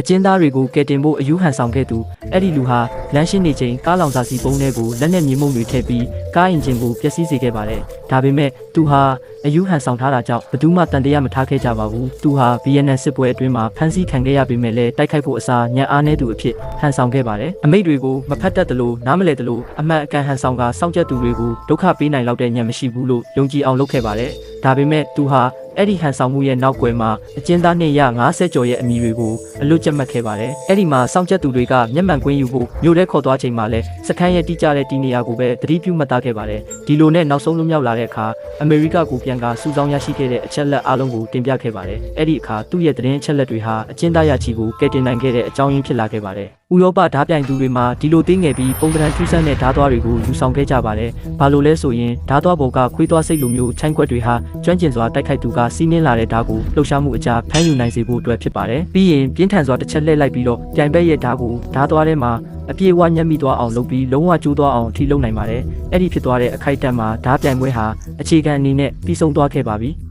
ကျဉ်းသားတွေကိုကယ်တင်ဖို့အယူဟန်ဆောင်ခဲ့သူအဲ့ဒီလူဟာလမ်းရှင်းနေချိန်ကားလောင်စာစီပုံးတွေကိုလက်နဲ့မြေမှုန့်တွေထည့်ပြီးကားအင်ဂျင်ကိုပျက်စီးစေခဲ့ပါတယ်ဒါပေမဲ့သူဟာအယူဟန်ဆောင်ထားတာကြောင့်ဘယ်သူမှတန်တရားမထားခဲ့ကြပါဘူးသူဟာဗီယက်နမ်စစ်ပွဲအတွင်းမှာဖမ်းဆီးခံခဲ့ရပေမဲ့လည်းတိုက်ခိုက်ဖို့အစားညံအားနေသူအဖြစ်ဟန်ဆောင်ခဲ့ပါတယ်အမိတ်တွေကိုမဖတ်တတ်သလိုနားမလည်သလိုအမှန်အကန်ဟန်ဆောင်ကစောင့်ကြပ်သူတွေကိုဒုက္ခပေးနိုင်လောက်တဲ့ညံမရှိဘူးလို့ယုံကြည်အောင်လုပ်ခဲ့ပါတယ်ဒါပေမဲ့သူဟာအဲ့ဒီဟန်ဆောင်မှုရဲ့နောက်ွယ်မှာအကျဉ်းသား250ကျော်ရဲ့အမည်တွေကိုအလွတ်ကျက်မှတ်ခဲ့ပါတယ်။အဲ့ဒီမှာစောင့်ကြပ်သူတွေကမျက်မှန်ကွင်းယူဖို့မြို့ထဲခေါ်သွားချိန်မှာလဲစခန်းရဲ့တိကျတဲ့တီနေရာကိုပဲသတိပြုမှတ်သားခဲ့ပါတယ်။ဒီလိုနဲ့နောက်ဆုံးလွတ်မြောက်လာတဲ့အခါအမေရိကကိုပြန်ကစူးစောင်းရရှိခဲ့တဲ့အချက်လက်အလုံးကိုတင်ပြခဲ့ပါတယ်။အဲ့ဒီအခါသူ့ရဲ့သတင်းအချက်လက်တွေဟာအကျဉ်းသားရချီကိုကယ်တင်နိုင်ခဲ့တဲ့အကြောင်းရင်းဖြစ်လာခဲ့ပါတယ်။ဥရောပဓားပြိုင်သူတွေမှာဒီလိုသိငယ်ပြီးပုံသဏ္ဍာန်ထူးဆန်းတဲ့ဓားသွားတွေကိုယူဆောင်ခဲ့ကြပါတယ်။ဘာလို့လဲဆိုရင်ဓားသွားပေါ်ကခွေးသွားစိတ်လိုမျိုးချိုင်းခွက်တွေဟာကျွမ်းကျင်စွာတိုက်ခိုက်သူကစီးနှင်းလာတဲ့ဓားကိုလှုပ်ရှားမှုအကြားဖမ်းယူနိုင်စေဖို့အတွက်ဖြစ်ပါတယ်။ပြီးရင်ပြင်းထန်စွာတစ်ချက်လှည့်လိုက်ပြီးတော့ပြိုင်ဘက်ရဲ့ဓားကိုဓားသွားထဲမှာအပြေအဝညံ့မိသွားအောင်လုပ်ပြီးလုံးဝကျိုးသွားအောင်ထိလုပ်နိုင်ပါတယ်။အဲ့ဒီဖြစ်သွားတဲ့အခိုက်အတန့်မှာဓားပြိုင်ပွဲဟာအခြေခံအနေနဲ့ပြီးဆုံးသွားခဲ့ပါပြီ။